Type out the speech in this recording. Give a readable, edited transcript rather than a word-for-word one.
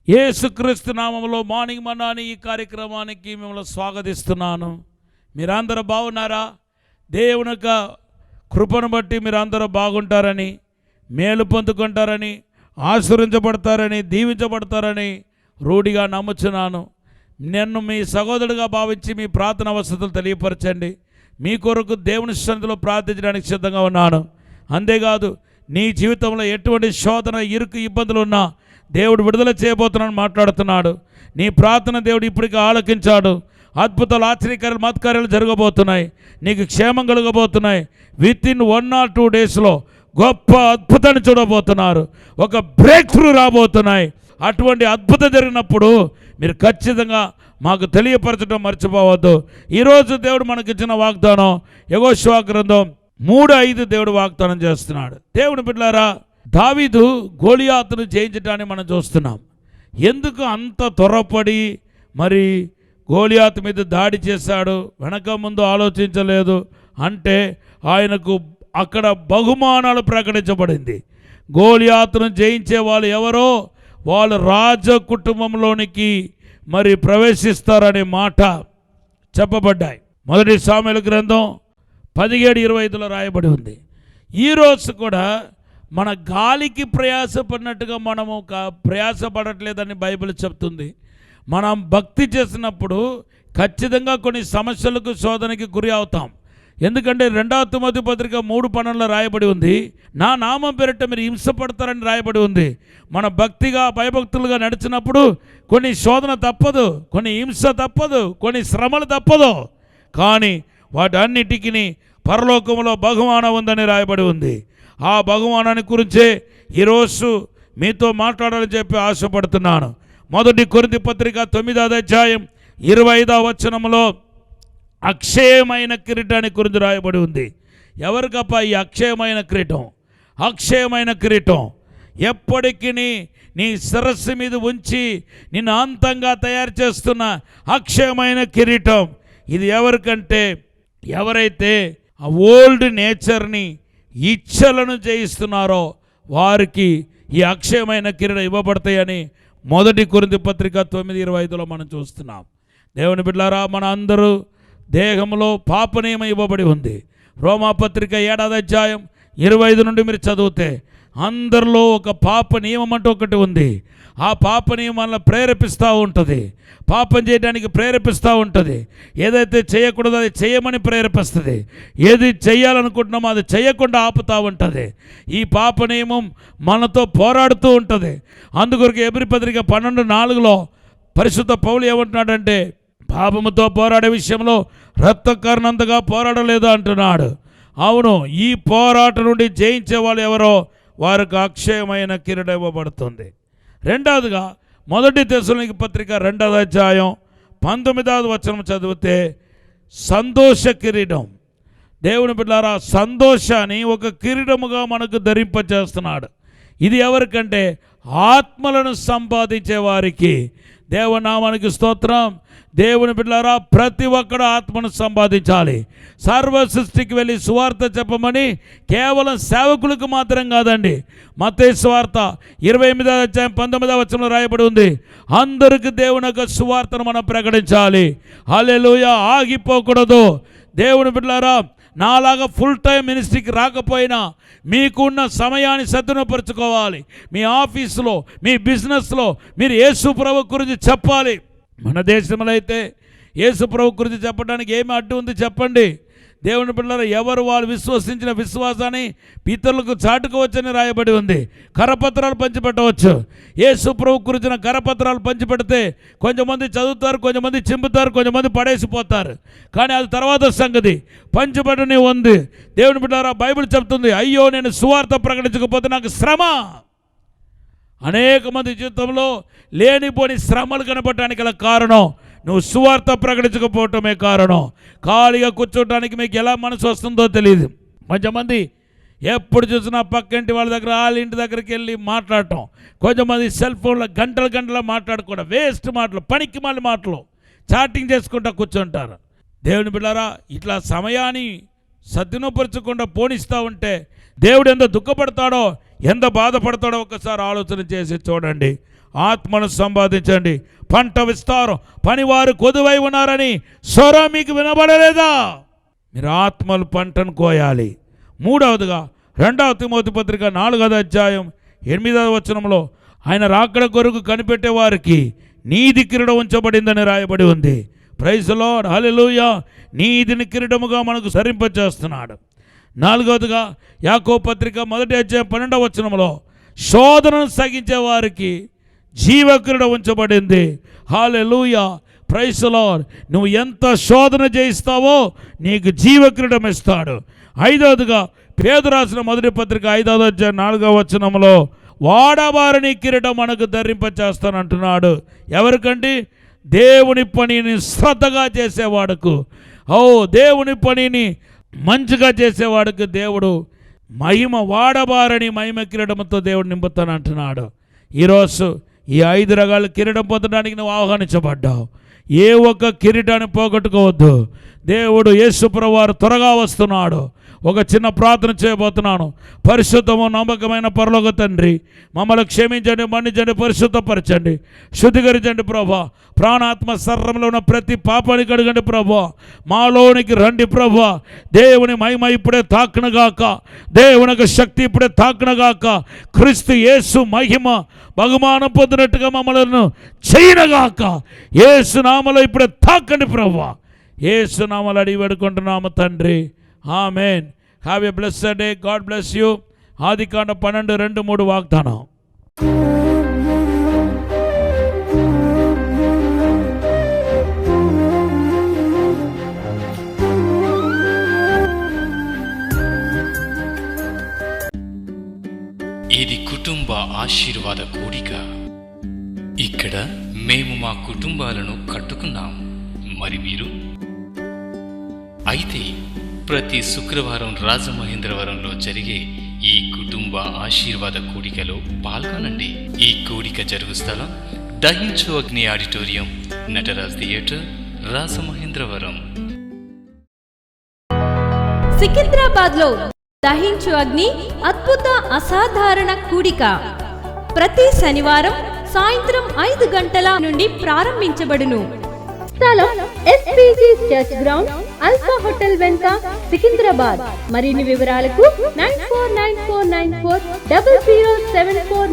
యేసుక్రీస్తు నామములో మార్నింగ్ మన్నా ఈ కార్యక్రమానికి మిమ్మల్ని స్వాగతిస్తున్నాను. మీరందరూ బాగున్నారా? దేవుని యొక్క కృపను బట్టి మీరందరూ బాగుంటారని, మేలు పొందుకుంటారని, ఆశీర్వదించబడతారని, దీవించబడతారని రూఢిగా నమ్ముచున్నాను. నన్ను మీ సహోదరుడిగా భావించి మీ ప్రార్థన అవసరతలు తెలియపరచండి. మీ కొరకు దేవుని సన్నిధిలో ప్రార్థించడానికి సిద్ధంగా ఉన్నాను. అంతేకాదు, నీ జీవితంలో ఎటువంటి శోధన, ఇరుకు, ఇబ్బందులు ఉన్నా దేవుడు విడుదల చేయబోతున్నాను మాట్లాడుతున్నాడు. నీ ప్రార్థన దేవుడు ఇప్పటికీ ఆలకించాడు. అద్భుతాలు, ఆశ్చర్యకార్యాలు, మత్కార్యాలు జరగబోతున్నాయి. నీకు క్షేమం కలగబోతున్నాయి. వితిన్ 1 or 2 daysలో గొప్ప అద్భుతాన్ని చూడబోతున్నారు. ఒక బ్రేక్ త్రూ రాబోతున్నాయి. అటువంటి అద్భుతం జరిగినప్పుడు మీరు ఖచ్చితంగా మాకు తెలియపరచడం మర్చిపోవద్దు. ఈరోజు దేవుడు మనకిచ్చిన వాగ్దానం యెహోషువ గ్రంథం 3:5 దేవుడు వాగ్దానం చేస్తున్నాడు. దేవుని బిడ్డలారా, దావీదు గోలియాతును జయించడాన్ని మనం చూస్తున్నాం. ఎందుకు అంత త్వరపడి మరి గోలియాతు మీద దాడి చేశాడు? వెనక ముందు ఆలోచించలేదు. అంటే ఆయనకు అక్కడ బహుమానాలు ప్రకటించబడింది. గోలియాతును జయించే వాళ్ళు ఎవరో వాళ్ళు రాజ కుటుంబంలోనికి మరి ప్రవేశిస్తారనే మాట చెప్పబడ్డాయి. 1 సామెల గ్రంథం 17:25లో రాయబడి ఉంది. ఈరోజు కూడా మన గాలికి ప్రయాసపడినట్టుగా మనము ప్రయాసపడట్లేదని బైబిల్ చెప్తుంది. మనం భక్తి చేసినప్పుడు ఖచ్చితంగా కొన్ని సమస్యలకు, శోధనకి గురి అవుతాం. ఎందుకంటే 2 తిమోతి పత్రిక 3:12లో రాయబడి ఉంది, నా నామం పేరిట మీరు హింసపడతారని రాయబడి ఉంది. మన భక్తిగా, భయభక్తులుగా నడిచినప్పుడు కొన్ని శోధన తప్పదు, కొన్ని హింస తప్పదు, కొన్ని శ్రమలు తప్పదు. కానీ వాటన్నిటికీ పరలోకంలో బహుమానం ఉందని రాయబడి ఉంది. ఆ బహుమానాన్ని గురించే ఈరోజు మీతో మాట్లాడాలని చెప్పి ఆశపడుతున్నాను. 1 కొరింథీ పత్రిక 9వ అధ్యాయం 25వ వచనంలో అక్షయమైన కిరీటాన్ని గురించి రాయబడి ఉంది. ఎవరికప్ప ఈ అక్షయమైన కిరీటం? అక్షయమైన కిరీటం ఎప్పటికీ నీ శిరస్సు మీద ఉంచి నిన్ను అంతంగా తయారు చేస్తున్న అక్షయమైన కిరీటం. ఇది ఎవరికంటే ఎవరైతే ఆ ఓల్డ్ నేచర్ని, ఇచ్చలను జయిస్తున్నారో వారికి ఈ అక్షయమైన కిరీటం ఇవ్వబడతాయని 1 కొరింథీ పత్రిక 9:25లో మనం చూస్తున్నాం. దేవుని బిడ్డలారా, మన అందరూ దేహంలో పాప నియమం ఇవ్వబడి ఉంది. రోమాపత్రిక 7వ అధ్యాయం 25 నుండి మీరు చదివితే అందరిలో ఒక పాప నియమం అంటూ ఒకటి ఉంది. ఆ పాప నియమాలను ప్రేరేపిస్తూ ఉంటుంది, పాపం చేయడానికి ప్రేరేపిస్తూ ఉంటుంది. ఏదైతే చేయకూడదో అది చేయమని ప్రేరేపిస్తుంది. ఏది చేయాలనుకుంటున్నామో అది చేయకుండా ఆపుతూ ఉంటుంది. ఈ పాప నియమం మనతో పోరాడుతూ ఉంటుంది. అందుకొరకు ఎబ్రీ పత్రిక 12:4లో పరిశుద్ధ పౌలు ఏమంటున్నాడంటే, పాపముతో పోరాడే విషయంలో రక్తకర్ణంతగా పోరాడలేదు అంటున్నాడు. అవును, ఈ పోరాటం నుండి జయించే వాళ్ళు ఎవరో వారికి అక్షయమైన కిరీటం ఇవ్వబడుతుంది. రెండవదిగా 1 తెస్సలోనికీ పత్రిక 2వ అధ్యాయం 19వ వచనం చదివితే సంతోష కిరీటం. దేవుని బిడ్డలారా, సంతోషాన్ని ఒక కిరీటముగా మనకు ధరింపచేస్తున్నాడు. ఇది ఎవరికంటే ఆత్మలను సంపాదించే వారికి. దేవనామానికి స్తోత్రం. దేవుని బిడ్డలారా, ప్రతి ఒక్కడు ఆత్మను సంపాదించాలి. సర్వ సృష్టికి వెళ్ళి సువార్త చెప్పమని కేవలం సేవకులకు మాత్రం కాదండి. మత్తయి సువార్త 28వ అధ్యాయం 19వ వచనంలో రాయబడి ఉంది, అందరికీ దేవుని యొక్క సువార్తను మనం ప్రకటించాలి. హల్లెలూయా, ఆగిపోకూడదు. దేవుని బిడ్డలారా, నాలాగా ఫుల్ టైం మినిస్ట్రీకి రాకపోయినా మీకున్న సమయాన్ని సద్వినియోగపరచుకోవాలి. మీ ఆఫీసులో, మీ బిజినెస్లో మీరు యేసు ప్రభు గురించి చెప్పాలి. మన దేశంలో అయితే యేసు ప్రభు గురించి చెప్పడానికి ఏమి అడ్డు ఉంది చెప్పండి? దేవుని బిడ్డలారా, ఎవరు వాళ్ళు విశ్వసించిన విశ్వాసాన్ని ఇతరులకు చాటుకోవచ్చని రాయబడి ఉంది. కరపత్రాలు పంచిపెట్టవచ్చు. యేసు ప్రభు గురించిన కరపత్రాలు పంచిపెడితే కొంతమంది చదువుతారు, కొంతమంది చింపుతారు, కొంతమంది పడేసిపోతారు. కానీ అది తర్వాత సంగతి. పంచిపెట్టని ఉంది. దేవుని బిడ్డలారా, బైబిల్ చెప్తుంది, అయ్యో నేను సువార్త ప్రకటించకపోతే నాకు శ్రమ. అనేక మంది జీవితంలో లేనిపోని శ్రమలు కనపడటానికి గల కారణం నువ్వు సువార్త ప్రకటించకపోవటమే కారణం. ఖాళీగా కూర్చోవడానికి మీకు ఎలా మనసు వస్తుందో తెలియదు. కొంతమంది ఎప్పుడు చూసినా పక్కింటి వాళ్ళ దగ్గర, వాళ్ళ ఇంటి దగ్గరికి వెళ్ళి మాట్లాడటం. కొంతమంది సెల్ ఫోన్లో గంటల మాట్లాడుకోవడం, వేస్ట్ మాటలు, పనికి మళ్ళీ మాటలు చాటింగ్ చేసుకుంటూ కూర్చుంటారు. దేవుని బిడ్డలారా, ఇట్లా సమయాన్ని సద్వినియోగపరచకుండా పోనిస్తూ ఉంటే దేవుడు ఎంత దుఃఖపడతాడో, ఎంత బాధపడతాడో ఒకసారి ఆలోచన చేసి చూడండి. ఆత్మను సంపాదించండి. పంట విస్తారం, పనివారు కొదువై ఉన్నారని స్వరం మీకు వినబడలేదా? మీరు ఆత్మలు పంటను కోయాలి. మూడవదిగా 2 తిమోతి పత్రిక 4వ అధ్యాయం 8వ వచనంలో ఆయన రాకడ కొరకు కనిపెట్టే వారికి నీతి కిరీటం ఉంచబడిందని రాయబడి ఉంది. ప్రైజ్ ది లార్డ్, హల్లెలూయా. నీతిని కిరీటముగా మనకు సరింపచేస్తున్నాడు. 4వదిగా యాకోబు పత్రిక 1వ అధ్యాయం 12వ వచనంలో శోధనను సహించే వారికి జీవ కిరీటం ఉంచబడింది. హల్లెలూయా, ప్రైజ్ ది లార్డ్. నువ్వు ఎంత శోధన చేయిస్తావో నీకు జీవ కిరీటం ఇస్తాడు. 5వదిగా పేతురు రాసిన 1వ పత్రిక 5వ అధ్యాయం 4వ వచనంలో వాడబారని కిరీటం మనకు ధరింపచేస్తానంటున్నాడు. ఎవరికంటే దేవుని పనిని శ్రద్ధగా చేసేవాడుకు, దేవుని పనిని మంచిగా చేసేవాడికి దేవుడు మహిమ, వాడబారని మహిమ కిరీటంతో దేవుడు నింపుతానంటున్నాడు. ఈరోజు ఈ 5 రకాల కిరీటం పొందడానికి నువ్వు ఆహ్వానించబడ్డావు. ఏ ఒక్క కిరీటాన్ని పోగొట్టుకోవద్దు. దేవుడు యేసుప్రభువు వారు త్వరగా వస్తున్నాడు. ఒక చిన్న ప్రార్థన చేయబోతున్నాను. పరిశుద్ధము నమ్మకమైన పరలోక తండ్రి, మమ్మల్ని క్షమించండి, మన్నించండి, పరిశుద్ధపరచండి, శుద్ధీకరించండి ప్రభా. ప్రాణాత్మ శరీరంలో ఉన్న ప్రతి పాపాన్ని కడగండి ప్రభా. మాలోనికి రండి ప్రభా. దేవుని మహిమ ఇప్పుడే తాకునగాక, దేవుని యొక్క శక్తి ఇప్పుడే తాకునగాక. క్రీస్తు యేసు మహిమ బహుమానం పొందినట్టుగా మమ్మల్ని చేయనగాక. యేసు నామములో ఇప్పుడే తాకండి ప్రభా. యేసు నామములో అడిగి వేడుకుంటున్నాము తండ్రి, amen. Have a blessed day. God bless you. ఆదికాండం 12:2-3 వాగ్దానం. ఇది కుటుంబ ఆశీర్వాద కూడిక. ఇక్కడ మేము మా కుటుంబాలను కట్టుకున్నాం. మరి మీరు? అయితే ప్రతి శుక్రవారం రాజమహేంద్రవరంలో జరిగే ఈ కుటుంబ ఆశీర్వాద కూడికలో పాల్గొనండి. ఈ కూడిక జరుగు స్థలం దహించు అగ్ని ఆడిటోరియం, నటరాజ్ థియేటర్, రాజమహేంద్రవరం. సికింద్రాబాద్ లో దహించు అగ్ని అద్భుత అసాధారణ కూడిక ప్రతి శనివారం సాయంత్రం 5 గంటల నుండి ప్రారంభించబడును. స్థలం SPG church ground, alpha hotel వెనుక, సికింద్రాబాద్. మరిన్ని వివరాలకు 9494940074